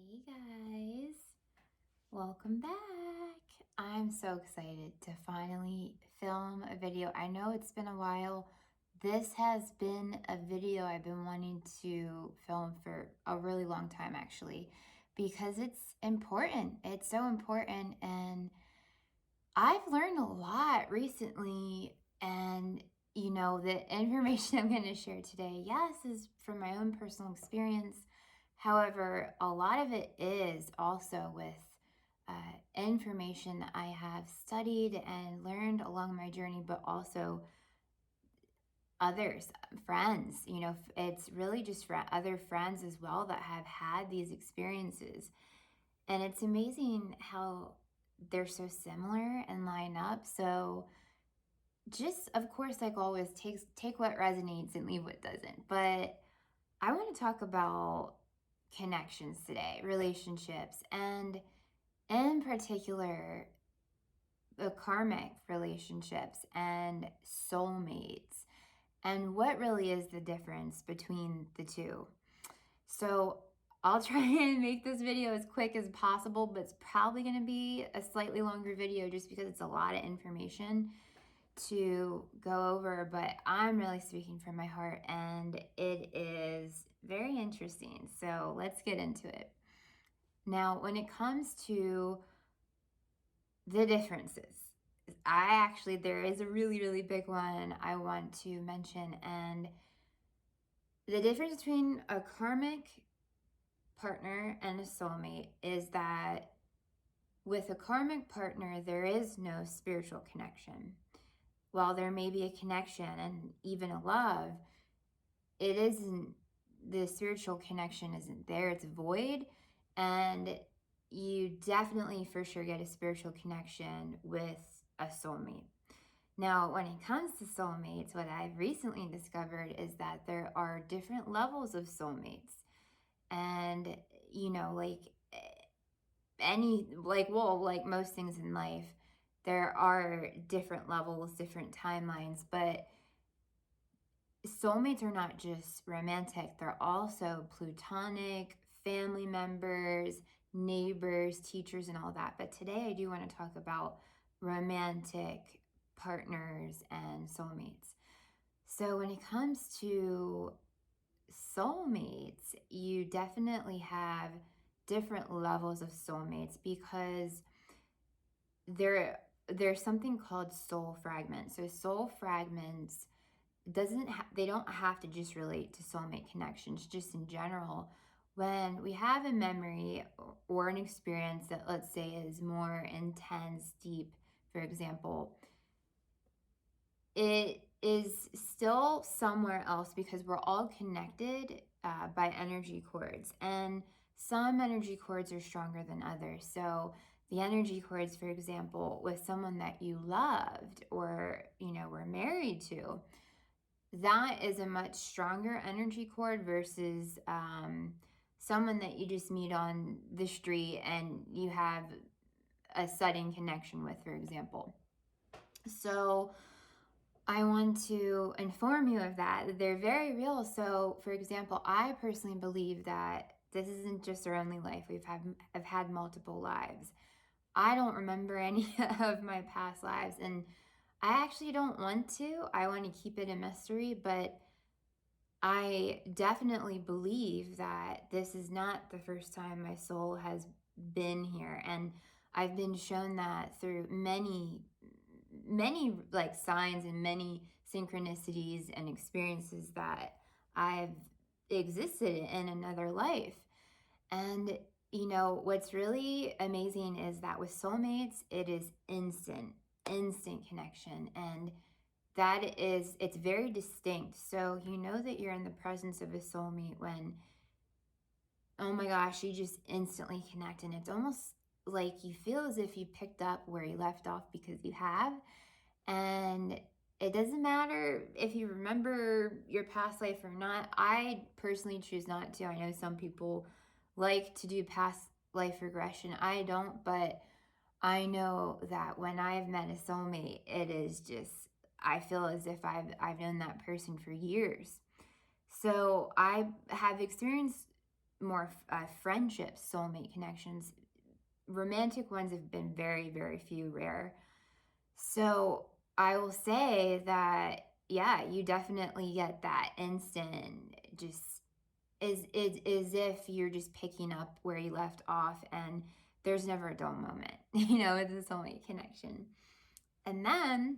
Hey guys, welcome back. I'm so excited to finally film a video. I know it's been a while. This has been a video I've been wanting to film for a really long time, actually, because it's important. It's so important. And I've learned a lot recently. And, the information I'm going to share today, yes, is from my own personal experience. However, a lot of it is also with information that I have studied and learned along my journey, but also others, friends. It's really just for other friends as well that have had these experiences. And it's amazing how they're so similar and line up. So, just of course, like always, take what resonates and leave what doesn't. But I want to talk about connections today, relationships, and in particular, the karmic relationships and soulmates, and what really is the difference between the two. So, I'll try and make this video as quick as possible, but it's probably going to be a slightly longer video just because it's a lot of information to go over, but I'm really speaking from my heart and it is very interesting. So let's get into it. Now, when it comes to the differences, there is a really, really big one I want to mention. And the difference between a karmic partner and a soulmate is that with a karmic partner, there is no spiritual connection. While there may be a connection and even a love, it isn't, the spiritual connection isn't there. It's void. And you definitely for sure get a spiritual connection with a soulmate. Now, when it comes to soulmates, what I've recently discovered is that there are different levels of soulmates. And, like like most things in life, there are different levels, different timelines, but soulmates are not just romantic, they're also plutonic, family members, neighbors, teachers, and all that. But today I do want to talk about romantic partners and soulmates. So, when it comes to soulmates, you definitely have different levels of soulmates because there's something called soul fragments. So, soul fragments they don't have to just relate to soulmate connections, just in general. When we have a memory or an experience that, let's say, is more intense, deep, for example, it is still somewhere else because we're all connected by energy cords, and some energy cords are stronger than others. So the energy cords, for example, with someone that you loved or were married to, that is a much stronger energy cord versus someone that you just meet on the street and you have a sudden connection with, for example. So I want to inform you of that. They're very real. So, for example, I personally believe that this isn't just our only life. I've had multiple lives. I don't remember any of my past lives, and I actually don't want to. I want to keep it a mystery, but I definitely believe that this is not the first time my soul has been here. And I've been shown that through many like signs and many synchronicities and experiences that I've existed in another life. And what's really amazing is that with soulmates, it is instant connection. And it's very distinct. So you know that you're in the presence of a soulmate when, oh my gosh, you just instantly connect. And it's almost like you feel as if you picked up where you left off because you have. And it doesn't matter if you remember your past life or not. I personally choose not to. I know some people like to do past life regression. I don't, but I know that when I've met a soulmate, it is just, I feel as if I've known that person for years. So I have experienced more friendships, soulmate connections. Romantic ones have been very, very few, rare. So I will say that, yeah, you definitely get that instant, just is if you're just picking up where you left off, and there's never a dull moment, with a soulmate connection. And then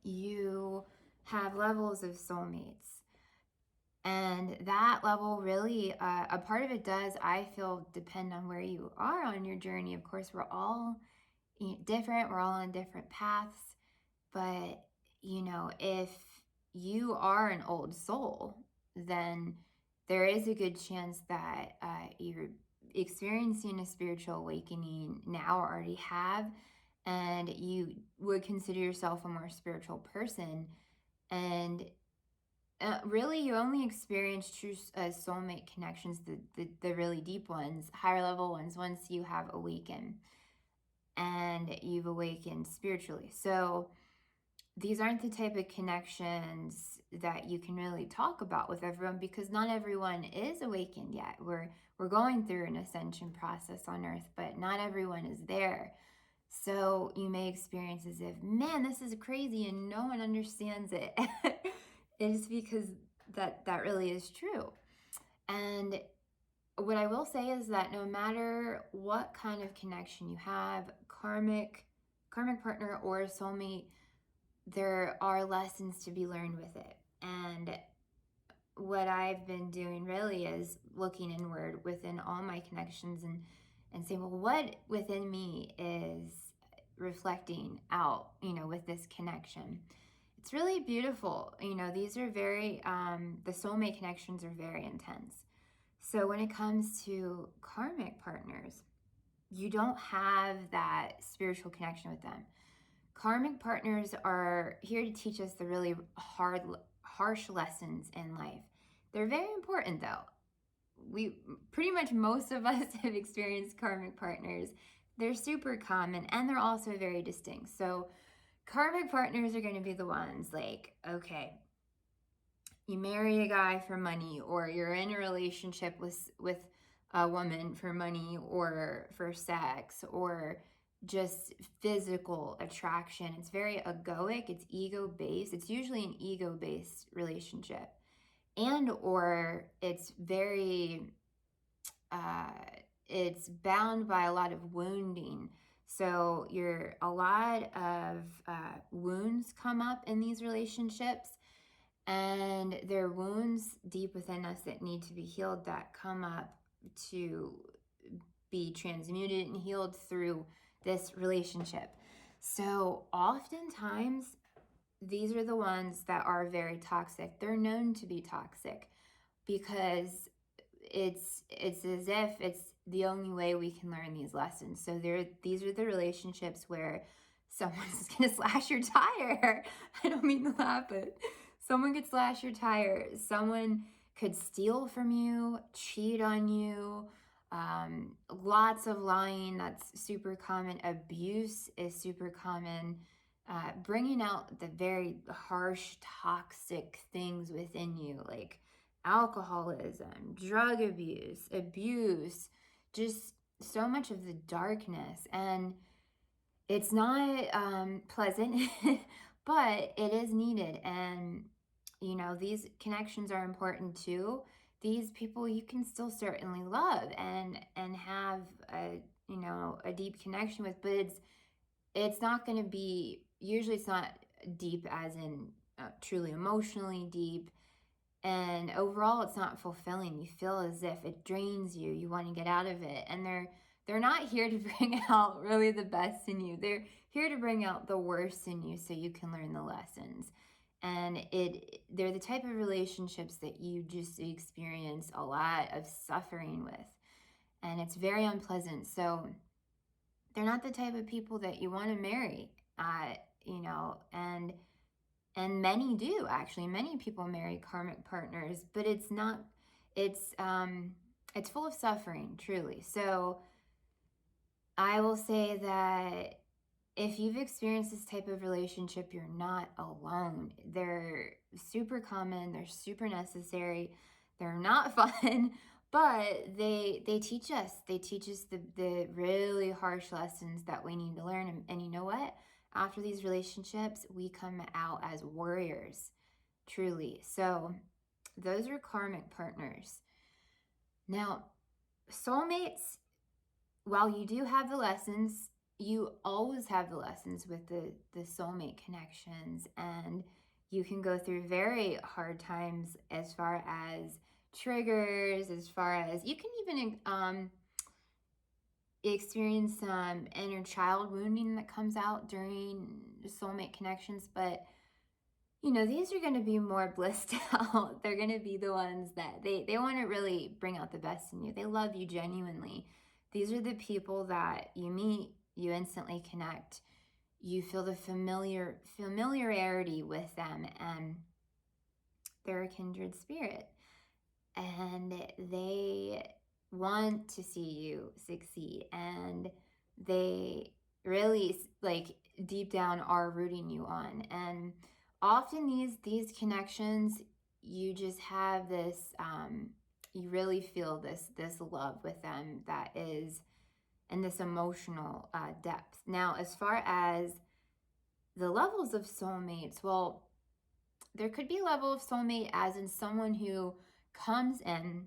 you have levels of soulmates. And that level really, a part of it does, I feel, depend on where you are on your journey. Of course, we're all different, we're all on different paths. But, if you are an old soul, then there is a good chance that you're experiencing a spiritual awakening now, or already have, and you would consider yourself a more spiritual person. And really, you only experience true soulmate connections, the really deep ones, higher level ones, once you have awakened and you've awakened spiritually. So, these aren't the type of connections that you can really talk about with everyone, because not everyone is awakened yet. We're going through an ascension process on earth, but not everyone is there. So you may experience as if, man, this is crazy and no one understands it. It's because that really is true. And what I will say is that no matter what kind of connection you have, karmic partner or soulmate, there are lessons to be learned with it. And what I've been doing really is looking inward within all my connections, and saying, well, what within me is reflecting out, with this connection. It's really beautiful. These are very, the soulmate connections are very intense. So when it comes to karmic partners, you don't have that spiritual connection with them. Karmic partners are here to teach us the really harsh lessons in life. They're very important, though. We pretty much, most of us have experienced karmic partners. They're super common, and they're also very distinct. So karmic partners are going to be the ones like, okay, you marry a guy for money, or you're in a relationship with a woman for money or for sex, or just physical attraction. It's very egoic, it's ego based. It's usually an ego based relationship, and or it's very uh it's bound by a lot of wounding. So a lot of wounds come up in these relationships, and there are wounds deep within us that need to be healed, that come up to be transmuted and healed through this relationship. So oftentimes, these are the ones that are very toxic. They're known to be toxic because it's as if it's the only way we can learn these lessons. So these are the relationships where someone's gonna slash your tire. I don't mean to laugh, but someone could slash your tire. Someone could steal from you, cheat on you. Lots of lying, that's super common. Abuse is super common. Bringing out the very harsh, toxic things within you, like alcoholism, drug abuse, just so much of the darkness. And it's not pleasant, but it is needed. And, these connections are important too. These people you can still certainly love and have a deep connection with, but it's not going to be, usually it's not deep as in truly emotionally deep, and overall it's not fulfilling. You feel as if it drains you, you want to get out of it. And they're not here to bring out really the best in you. They're here to bring out the worst in you so you can learn the lessons. And they're the type of relationships that you just experience a lot of suffering with, and it's very unpleasant. So they're not the type of people that you want to marry, and many do, actually. Many people marry karmic partners, but it's full of suffering, truly. So I will say that if you've experienced this type of relationship, you're not alone. They're super common, they're super necessary, they're not fun, But they teach us the really harsh lessons that we need to learn. And you know what? After these relationships, we come out as warriors, truly. So those are karmic partners. Now, soulmates, while you do have the lessons, you always have the lessons with the soulmate connections, and you can go through very hard times as far as triggers, as far as you can even experience some inner child wounding that comes out during soulmate connections. But these are going to be more blissed out. They're going to be the ones that they want to really bring out the best in you. They love you genuinely. These are the people that you meet, you instantly connect. You feel the familiarity with them, and they're a kindred spirit. And they want to see you succeed, and they really, like, deep down are rooting you on. And often these connections, you just have this you really feel this love with them that is in this emotional depth. Now, as far as the levels of soulmates, well, there could be a level of soulmate as in someone who comes in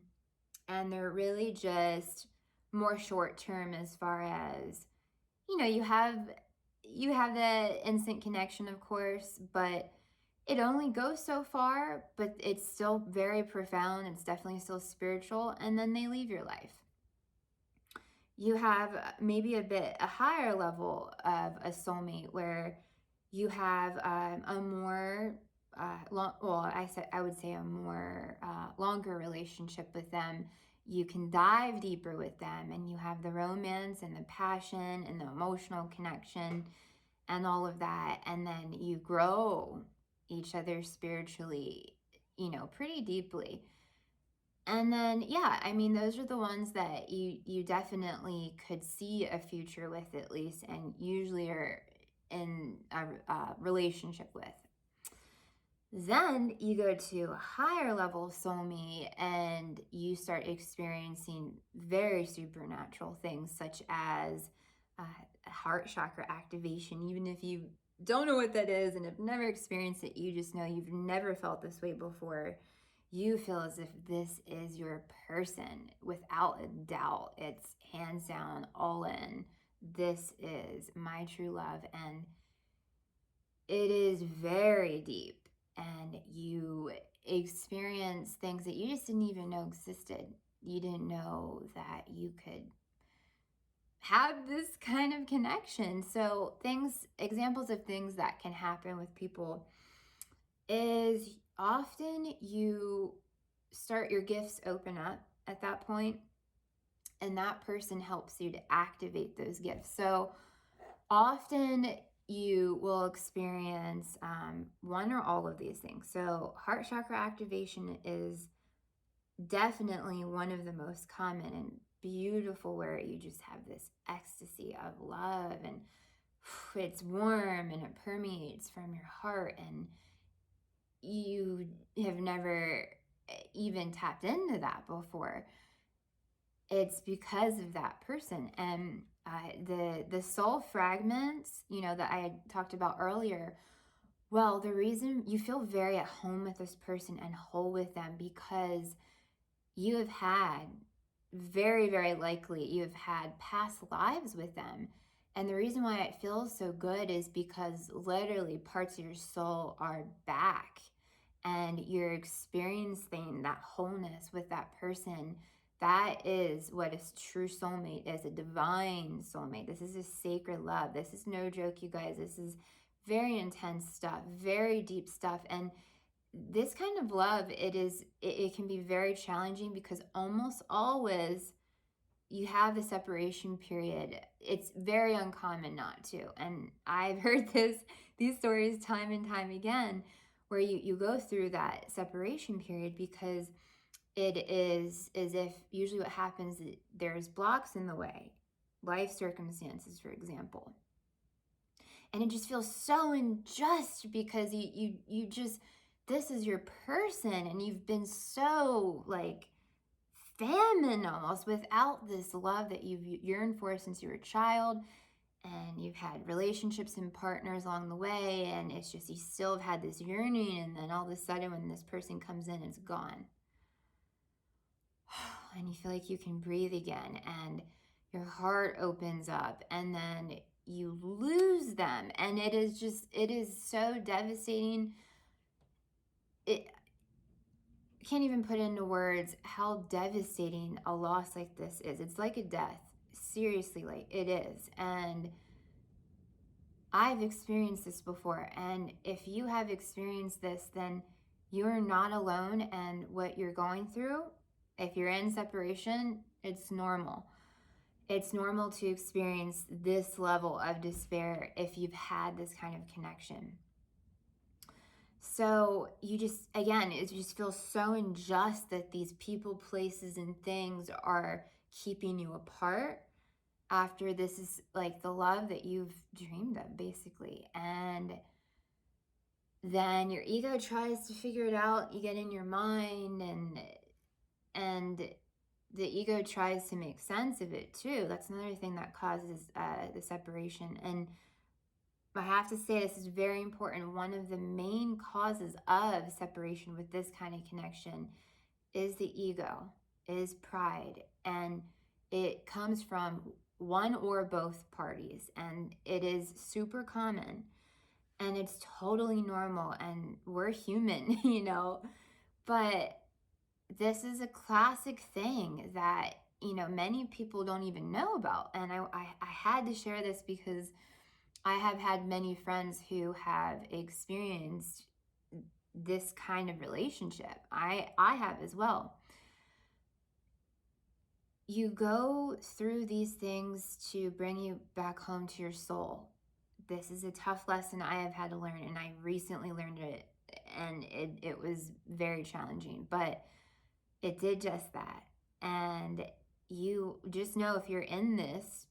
and they're really just more short term, as far as you have the instant connection, of course, but it only goes so far. But it's still very profound, it's definitely still spiritual, and then they leave your life. You have maybe a higher level of a soulmate, where you have a more I would say a more longer relationship with them. You can dive deeper with them, and you have the romance and the passion and the emotional connection and all of that. And then you grow each other spiritually, pretty deeply. And then, yeah, I mean, those are the ones that you definitely could see a future with, at least, and usually are in a relationship with. Then you go to a higher level soulmate, and you start experiencing very supernatural things, such as heart chakra activation. Even if you don't know what that is and have never experienced it, you just know you've never felt this way before. You feel as if this is your person without a doubt. It's hands down, all in. This is my true love. And it is very deep. And you experience things that you just didn't even know existed. You didn't know that you could have this kind of connection. So, examples of things that can happen with people is often you start, your gifts open up at that point, and that person helps you to activate those gifts. So often you will experience one or all of these things. So heart chakra activation is definitely one of the most common and beautiful, where you just have this ecstasy of love, and it's warm and it permeates from your heart, and you have never even tapped into that before. It's because of that person. And the soul fragments, that I had talked about earlier. Well, the reason you feel very at home with this person and whole with them, because you have had, very, very likely, you have had past lives with them. And the reason why it feels so good is because literally parts of your soul are back, and you're experiencing that wholeness with that person. That is what a true soulmate is, a divine soulmate. This is a sacred love. This is no joke, you guys. This is very intense stuff, very deep stuff. And this kind of love, it can be very challenging, because almost always you have the separation period. It's very uncommon not to. And I've heard these stories time and time again, where you go through that separation period, because it is as if, usually what happens, there's blocks in the way, life circumstances, for example. And it just feels so unjust, because you just, this is your person, and you've been so, like, famine almost without this love that you've yearned for since you were a child, and you've had relationships and partners along the way, and it's just you still have had this yearning, and then all of a sudden when this person comes in, it's gone. And you feel like you can breathe again, and your heart opens up, and then you lose them, and it is so devastating. It can't even put into words how devastating a loss like this is. It's like a death. Seriously, like it is. And I've experienced this before. And if you have experienced this, then you're not alone. And what you're going through, if you're in separation, it's normal. It's normal to experience this level of despair if you've had this kind of connection. So you just, again, it just feels so unjust that these people, places, and things are keeping you apart after this is like the love that you've dreamed of, basically. And then your ego tries to figure it out. You get in your mind, and the ego tries to make sense of it too. That's another thing that causes the separation. And I have to say, this is very important. One of the main causes of separation with this kind of connection is the ego, is pride. And it comes from one or both parties. And it is super common. And it's totally normal. And we're human, But this is a classic thing that, many people don't even know about. And I had to share this because I have had many friends who have experienced this kind of relationship. I have as well. You go through these things to bring you back home to your soul. This is a tough lesson I have had to learn, and I recently learned it, and it was very challenging, but it did just that. And you just know, if you're in this,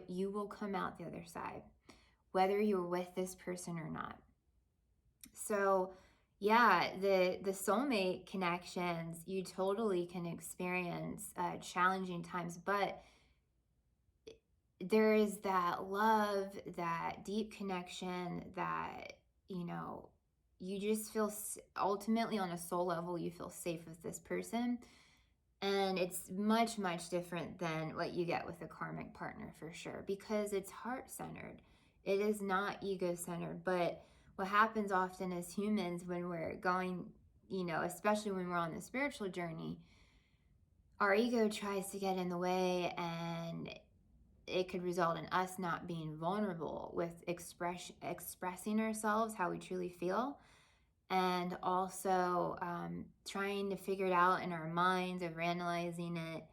you will come out the other side, whether you're with this person or not. So yeah, the soulmate connections, you totally can experience challenging times, but there is that love, that deep connection that, you just feel ultimately on a soul level, you feel safe with this person. And it's much, much different than what you get with a karmic partner, for sure, because it's heart centered. It is not ego centered. But what happens often as humans when we're going, especially when we're on the spiritual journey, our ego tries to get in the way, and it could result in us not being vulnerable with expressing ourselves, how we truly feel, and also trying to figure it out in our minds, overanalyzing it,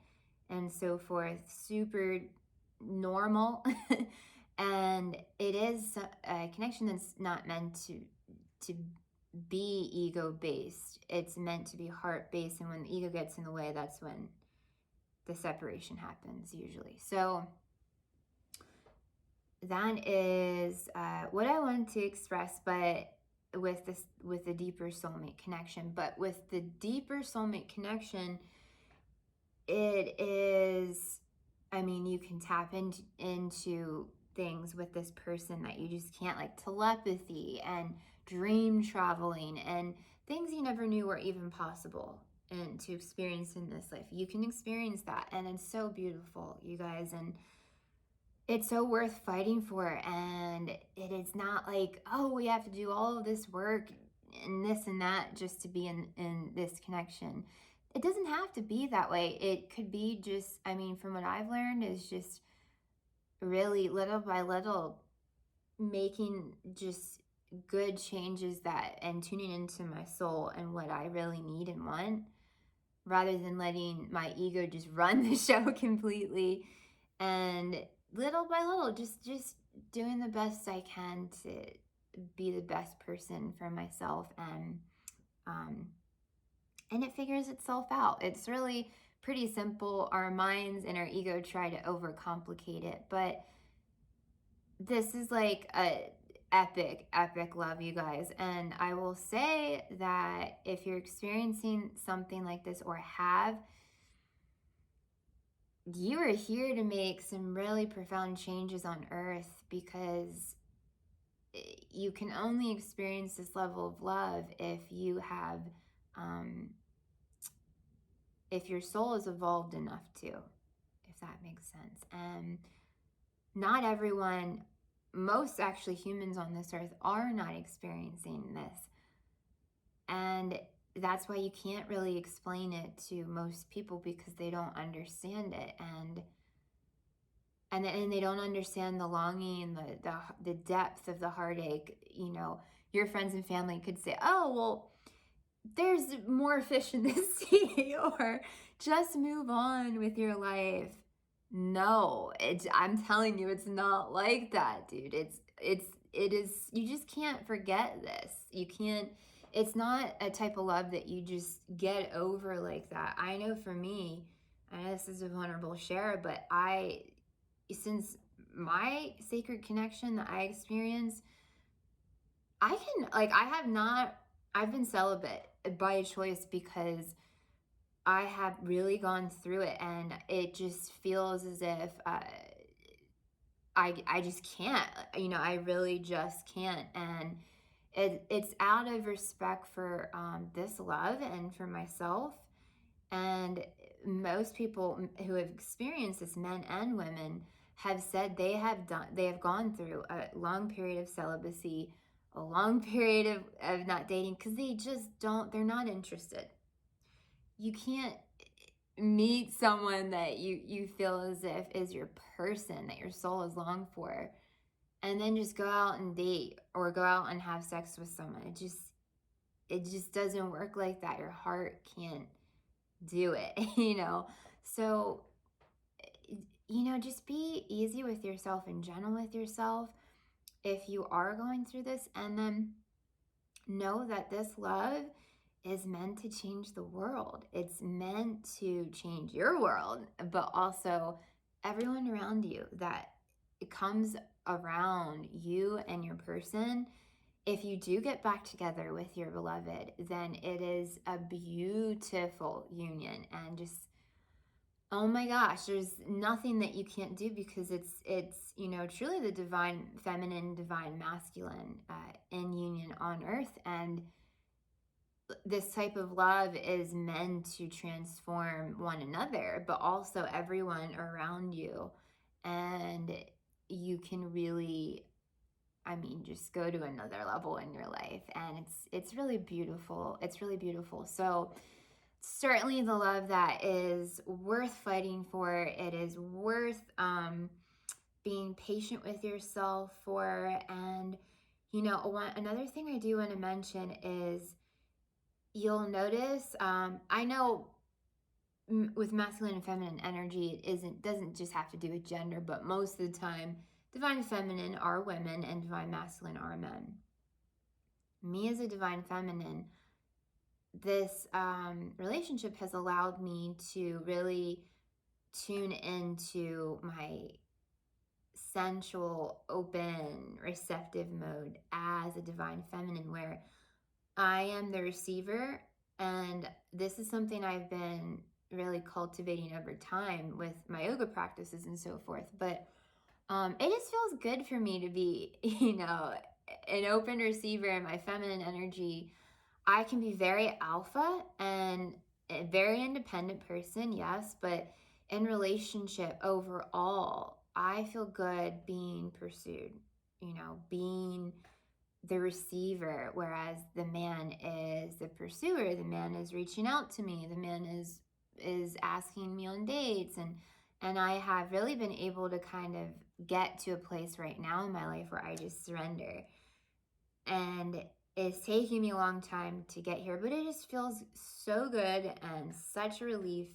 and so forth. Super normal. And it is a connection that's not meant to be ego based. It's meant to be heart based, and when the ego gets in the way, that's when the separation happens usually. So that is what I wanted to express, but with the deeper soulmate connection. But with the deeper soulmate connection, it is, you can tap into things with this person that you just can't, like telepathy and dream traveling and things you never knew were even possible and to experience in this life. You can experience that, and it's so beautiful, you guys. And it's so worth fighting for. And it is not like, oh, we have to do all of this work and this and that just to be in this connection. It doesn't have to be that way. It could be just, from what I've learned, is just really little by little making just good changes and tuning into my soul and what I really need and want, rather than letting my ego just run the show completely. And little by little, just doing the best I can to be the best person for myself, and it figures itself out. It's really pretty simple. Our minds and our ego try to overcomplicate it, but this is like a epic love, you guys. And I will say that if you're experiencing something like this or have, you are here to make some really profound changes on earth because you can only experience this level of love um, if your soul is evolved enough to, if that makes sense. And not everyone, most actually humans on this earth are not experiencing this. And that's why you can't really explain it to most people because they don't understand it. And they don't understand the longing, the depth of the heartache. Your friends and family could say, "Oh, well, there's more fish in the sea," or "just move on with your life." No, I'm telling you, it's not like that, dude. It is. You just can't forget this. You can't. It's not a type of love that you just get over like that. I know for me, I know this is a vulnerable share, but since my sacred connection that I experienced, I can, like, I have not, I've been celibate by choice because I have really gone through it, and it just feels as if I just can't. I really just can't. And it's out of respect for this love and for myself. And most people who have experienced this, men and women, have said they have gone through a long period of celibacy, a long period of not dating because they're not interested. You can't meet someone that you feel as if is your person that your soul has longed for, and then just go out and date or go out and have sex with someone. It just doesn't work like that. Your heart can't do it. So just be easy with yourself and gentle with yourself if you are going through this, and then know that this love is meant to change the world. It's meant to change your world, but also everyone around you that it comes around you and your person. If you do get back together with your beloved, then it is a beautiful union, and just, oh my gosh, there's nothing that you can't do because it's truly the divine feminine, divine masculine in union on earth. And this type of love is meant to transform one another, but also everyone around you. And you can really, I mean, just go to another level in your life. And it's really beautiful. It's really beautiful. So certainly the love that is worth fighting for. It is worth being patient with yourself for. And another thing I do want to mention is, you'll notice, I know, with masculine and feminine energy, it doesn't just have to do with gender, but most of the time, divine feminine are women and divine masculine are men. Me as a divine feminine, this relationship has allowed me to really tune into my sensual, open, receptive mode as a divine feminine, where I am the receiver. And this is something I've been really cultivating over time with my yoga practices and so forth. But it just feels good for me to be, an open receiver in my feminine energy. I can be very alpha and a very independent person, yes, but in relationship overall, I feel good being pursued, being the receiver, whereas the man is the pursuer. The man is reaching out to me. The man is asking me on dates, and I have really been able to kind of get to a place right now in my life where I just surrender. And it's taking me a long time to get here, but it just feels so good and such a relief.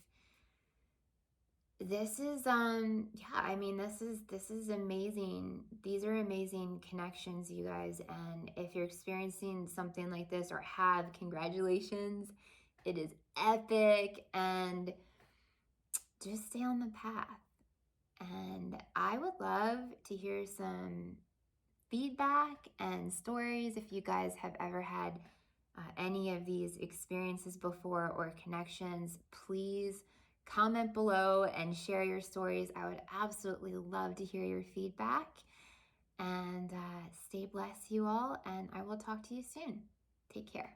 This is yeah, I mean, this is amazing. These are amazing connections, you guys. And if you're experiencing something like this or have, congratulations. It is epic, and just stay on the path. And I would love to hear some feedback and stories if you guys have ever had any of these experiences before or connections. Please comment below and share your stories. I would absolutely love to hear your feedback. And stay blessed, you all. And I will talk to you soon. Take care.